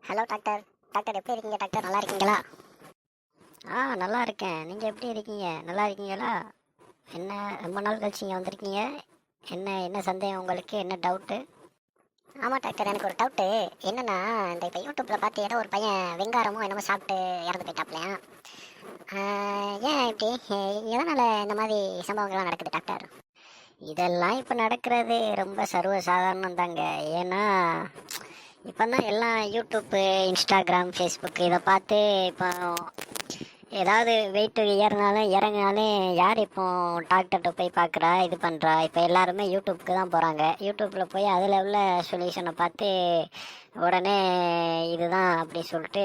Hello doctor. Doctor எப்படி இருக்கீங்க doctor? நல்லா இருக்கீங்களா? நல்லா இருக்கேன். நீங்கள் எப்படி இருக்கீங்க? நல்லா இருக்கீங்களா? என்ன ரொம்ப நாள் கழிச்சு இங்கே வந்திருக்கீங்க? என்ன என்ன சந்தேகம் உங்களுக்கு? என்ன டவுட்டு? ஆமாம் டாக்டர், எனக்கு ஒரு டவுட்டு. என்னன்னா, இப்போ யூடியூப்பில் பார்த்து ஏதோ ஒரு பையன் வெங்காரமும் என்னமோ சாப்பிட்டு இறந்து போயிட்டாப்லையா. ஏன் இப்படி எதனால் இந்த மாதிரி சம்பவங்கள்லாம் நடக்குது டாக்டர்? இதெல்லாம் இப்போ நடக்கிறது ரொம்ப சர்வ சாதாரணம் தாங்க. ஏன்னா இப்போ தான் எல்லாம் யூடியூப்பு, இன்ஸ்டாகிராம், ஃபேஸ்புக் இதை பார்த்து இப்போ ஏதாவது வெயிட்டு ஏறினாலும் இறங்கினாலும் யார் இப்போ டாக்டர்கிட்ட போய் பார்க்குறா, இது பண்ணுறா. இப்போ எல்லாருமே யூடியூப்புக்கு தான் போகிறாங்க. யூடியூப்பில் போய் அதில் உள்ள சொல்யூஷனை பார்த்து உடனே இதுதான் அப்படி சொல்லிட்டு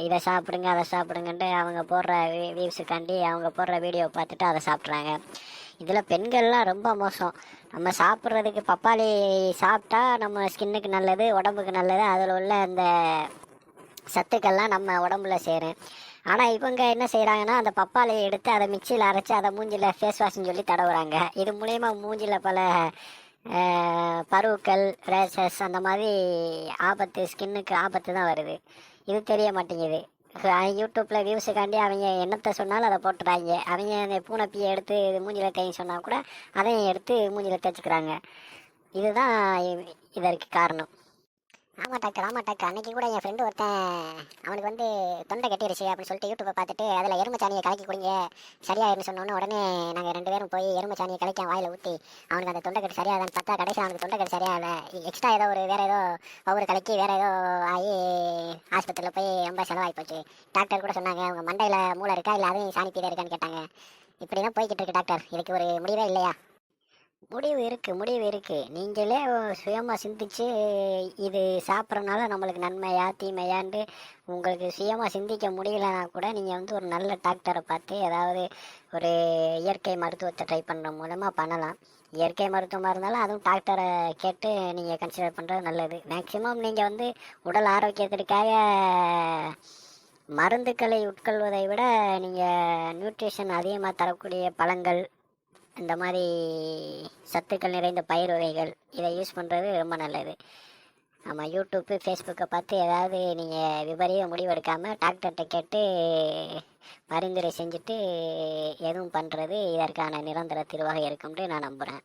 இதை சாப்பிடுங்க அதை சாப்பிடுங்கன்ட்டு அவங்க போடுற வியூஸுக்காண்டி அவங்க போடுற வீடியோ பார்த்துட்டு அதை சாப்பிட்றாங்க. இதில் பெண்கள்லாம் ரொம்ப மோசம். நம்ம சாப்பிட்றதுக்கு பப்பாளி சாப்பிட்டா நம்ம ஸ்கின்னுக்கு நல்லது, உடம்புக்கு நல்லது, அதில் உள்ள அந்த சத்துக்கள்லாம் நம்ம உடம்புல சேரும். ஆனால் இவங்க என்ன செய்கிறாங்கன்னா, அந்த பப்பாளியை எடுத்து அதை மிக்சியில் அரைச்சி அதை மூஞ்சில் ஃபேஸ் வாஷ்ன்னு சொல்லி தடவுறாங்க. இது மூலயமா மூஞ்சில் பல பருக்கள், ரேஷஸ் அந்த மாதிரி ஆபத்து, ஸ்கின்னுக்கு ஆபத்து தான் வருது. இது தெரிய மாட்டேங்குது. யூடியூப்பில் வியூஸுக்காண்டி அவங்க என்னத்தை சொன்னாலும் அதை போட்டுறாங்க. அவங்க அந்த பூனைப்பியை எடுத்து இது மூஞ்சில் தேய்ன்னு சொன்னால் கூட அதையும் எடுத்து மூஞ்சில் தேய்ச்சிக்கிறாங்க. இதுதான் இதற்கு காரணம். ஆமாம் டாக்டர், ஆமாம் டாக்டர். அன்றைக்கி கூட என் ஃப்ரெண்டு ஒருத்தன், அவனுக்கு തൊண்டை கட்டிடுச்சு அப்படின்னு சொல்லிட்டு யூடியூப்பை பார்த்துட்டு அதில் எருமைச்சாணியை கலக்கி குடிங்க சரியாயிருன்னு சொன்னோன்னே உடனே நாங்கள் 2 பேரும் போய் எருமைச்சாணியை கலக்கி வாயில் ஊற்றி அவனுக்கு அந்த தொண்டைக்கட்டு சரியாதான்னு பார்த்தா கடைசி அவனுக்கு தொண்டைக்கட்டு சரியாகலை. எக்ஸ்ட்ரா ஏதோ வேறு ஏதோ பவுர் கலக்கி வேறு ஏதோ ஆகி ஆஸ்பத்திரியில் போய் ரொம்ப செலவாகி போச்சு. டாக்டர் கூட சொன்னாங்க, உங்கள் மண்டையில் மூளை இருக்கா இல்லை அதுவும் சாணி பீதை இருக்கான்னு கேட்டாங்க. இப்படி தான் போய்கிட்டு இருக்கு டாக்டர். இதுக்கு ஒரு முடிவே இல்லையா? முடிவு இருக்குது. நீங்களே சுயமாக சிந்திச்சு இது சாப்பிட்றனால நம்மளுக்கு நன்மையா தீமையான்ட்டு உங்களுக்கு சுயமாக சிந்திக்க முடியலன்னா கூட நீங்கள் ஒரு நல்ல டாக்டரை பார்த்து ஏதாவது ஒரு இயற்கை மருத்துவத்தை ட்ரை பண்ணுற மூலமாக பண்ணலாம். இயற்கை மருத்துவமாக இருந்தாலும் அதுவும் டாக்டரை கேட்டு நீங்கள் கன்சிடர் பண்ணுறது நல்லது. மேக்சிமம் நீங்கள் உடல் ஆரோக்கியத்திற்காக மருந்துக்களை உட்கொள்வதை விட நீங்கள் நியூட்ரிஷன் அதிகமாக தரக்கூடிய பழங்கள், இந்த மாதிரி சத்துக்கள் நிறைந்த பயிர் வகைகள் இதை யூஸ் பண்ணுறது ரொம்ப நல்லது. நம்ம யூடியூப்பு, ஃபேஸ்புக்கை பார்த்து ஏதாவது நீங்கள் விபரீத முடிவெடுக்காமல் டாக்டர்கிட்ட கேட்டு பரிந்துரை செஞ்சுட்டு எதுவும் பண்ணுறது இதற்கான நிரந்தர தீர்வாக இருக்கும்னு நான் நம்புகிறேன்.